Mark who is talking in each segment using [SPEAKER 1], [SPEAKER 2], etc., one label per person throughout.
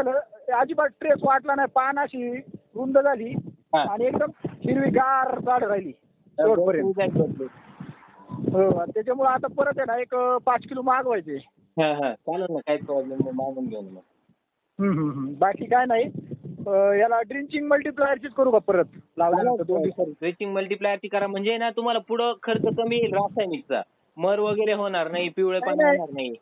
[SPEAKER 1] झालं अजिबात ट्रेस वाटला नाही. पान अशी रुंद झाली आणि एकदम हिरवीगार झाड राहिली शेवटपर्यंत. हो त्याच्यामुळे आता परत आहे ना एक 5 किलो मागवायचे.
[SPEAKER 2] चालेल ना, काही प्रॉब्लेम नाही, मागून घेऊन मग.
[SPEAKER 1] बाकी काय नाही. याला ड्रिंचिंग मल्टीप्लायरचीच करू का परत लावल्यानंतर 2 दिवसांनी?
[SPEAKER 2] ड्रिंचिंग मल्टीप्लायरची करा, म्हणजे ना तुम्हाला पुढं खर्च कमी येईल रासायनिकचा. मर वगैरे होणार नाही, पिवळेपणा होणार नाही.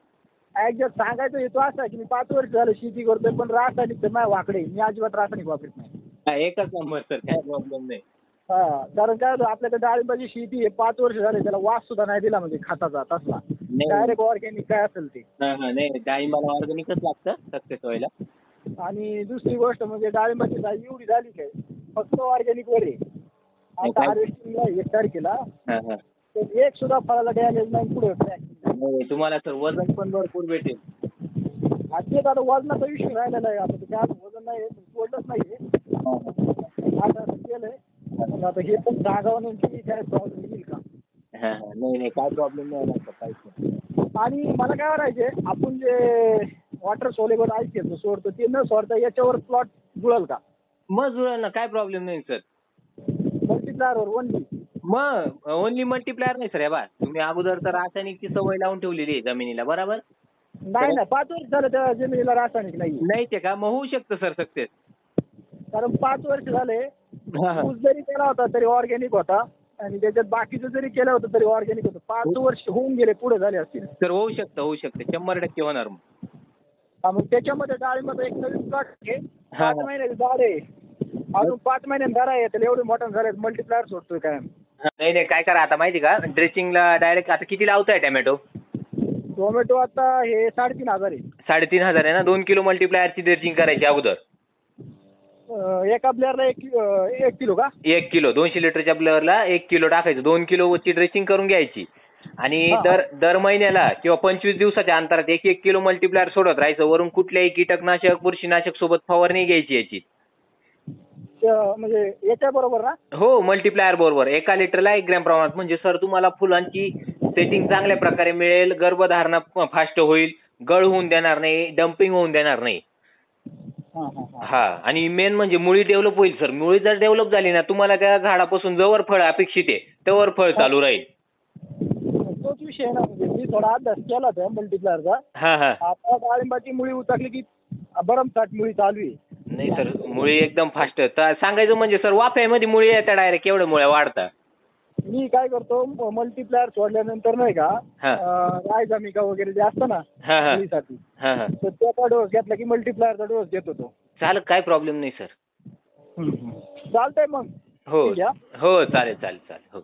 [SPEAKER 1] ऍक्झॅक्ट सांगायचं हेतू असा आहे की मी 5 वर्ष झालं शेती करतोय, पण रासायनिक तर नाही वाकडे, मी अजिबात रासायनिक वापरत नाही.
[SPEAKER 2] एकच नंबर सर, काही प्रॉब्लेम नाही.
[SPEAKER 1] कारण काय होतं आपल्याकडे डाळिंबाची शेती आहे, 5 वर्ष झाले, त्याला वास सुद्धा नाही दिला म्हणजे खताचा तसला. डायरेक्ट ऑर्गॅनिक काय असेल ते.
[SPEAKER 2] नाही, डाळिंबाला ऑर्गॅनिकच लागतं सक्सेस व्हायला.
[SPEAKER 1] आणि दुसरी गोष्ट म्हणजे डाळिंबाची साईज एवढी झाली काय फक्त ऑर्गॅनिक वर आहे. आता हार्वेस्टिंगला 1 तारखेला तर एक सुद्धा फळाला डॅमेज नाही पुढे.
[SPEAKER 2] तुम्हाला सर वजन पण भरपूर भेटेल.
[SPEAKER 1] तेच आता वजनाचा विषय राहिलेला आहे. आता काय वजन नाही सोडलंच नाही आता केलंय. आता हे पण जागावर नेमकी काय प्रॉब्लेम येईल का?
[SPEAKER 2] नाही, काय प्रॉब्लेम नाही.
[SPEAKER 1] आणि मला काय म्हणायचे, आपण जे वॉटर सोलेबल आईस सोडतो ते न सोडता याच्यावर प्लॉट जुळल का?
[SPEAKER 2] मग जुळेल ना, काय प्रॉब्लेम नाही सर.
[SPEAKER 1] मल्टीप्लायरवर ओनली?
[SPEAKER 2] मग ओनली मल्टीप्लायर नाही सर. हे बा तुम्ही अगोदर तर रासायनिकची सवय लावून ठेवलेली आहे जमिनीला, बरोबर?
[SPEAKER 1] नाही 5 वर्ष झालं त्या जमिनीला रासायनिक नाही
[SPEAKER 2] ते का? मग होऊ शकतं सर सक्सेस.
[SPEAKER 1] कारण 5 वर्ष झाले ऊस जरी केला होता तरी ऑर्गॅनिक होता आणि त्याच्यात बाकीचं जरी केलं होतं तरी ऑर्गॅनिक होतं. 5 वर्ष होऊन गेले, पुढे झाले असतील
[SPEAKER 2] सर. होऊ शकतं 100% होणार.
[SPEAKER 1] मग त्याच्यामध्ये डाळिंबाचा एक नवीन प्लॉट आहे, 5 महिन्याची झाड आहे, अजून 5 महिन्यांनी धरा येतील, एवढे मोठं झाले. मल्टीप्लायर सोडतोय काय?
[SPEAKER 2] नाही, काय करा आता माहिती का, ड्रेसिंगला डायरेक्ट आता किती लावताय टोमॅटो
[SPEAKER 1] आता हे 3,500 आहे.
[SPEAKER 2] 3,500 आहे ना. 2 किलो मल्टीप्लायरची ड्रेसिंग करायची अगोदर.
[SPEAKER 1] एका ब्लेअरला 1 किलो का?
[SPEAKER 2] 1 किलो 200 लिटरच्या ब्लेअरला 1 किलो टाकायचं. 2 किलोची ड्रेसिंग करून घ्यायची आणि दर महिन्याला किंवा 25 दिवसाच्या अंतरात 1 किलो मल्टीप्लायर सोडत राहायचं. वरून कुठल्याही कीटकनाशक बुरशीनाशक सोबत फवारणी घ्यायची याची.
[SPEAKER 1] म्हणजे याच्या बरोबर ना?
[SPEAKER 2] हो, मल्टीप्लायर बरोबर 1 लिटरला 1 ग्रॅम प्रमाणात. म्हणजे सर तुम्हाला फुलांची सेटिंग चांगल्या प्रकारे मिळेल, गर्भधारणा फास्ट होईल, गळ होऊन देणार नाही, डम्पिंग होऊन देणार नाही. आणि मेन म्हणजे मुळी डेव्हलप होईल सर. मुळी जर डेव्हलप झाली ना, तुम्हाला त्या झाडापासून जवळ फळ अपेक्षित आहे तवर फळ चालू राहील.
[SPEAKER 1] तोच विषय ना. म्हणजे मी थोडा अभ्यास केला होता मल्टीप्लायरचा. आता डाळिंबाची मुळी उतरली की भरमसाठ मुळी चालू आहे.
[SPEAKER 2] नाही सर, मुळी एकदम फास्ट सांगायचं म्हणजे सर, वाफ्यामध्ये मुळी येतात डायरेक्ट, एवढं मुळ्या वाढतात.
[SPEAKER 1] मी काय करतो, मल्टीप्लायर सोडल्यानंतर नाही का रायझामिका वगैरे जे असतं ना मुळीसाठी, तर त्याचा डोस घेतला की मल्टीप्लायरचा डोस घेत होतो.
[SPEAKER 2] चालेल, काय प्रॉब्लेम नाही सर.
[SPEAKER 1] चालतंय मग.
[SPEAKER 2] हो चालेल. हो.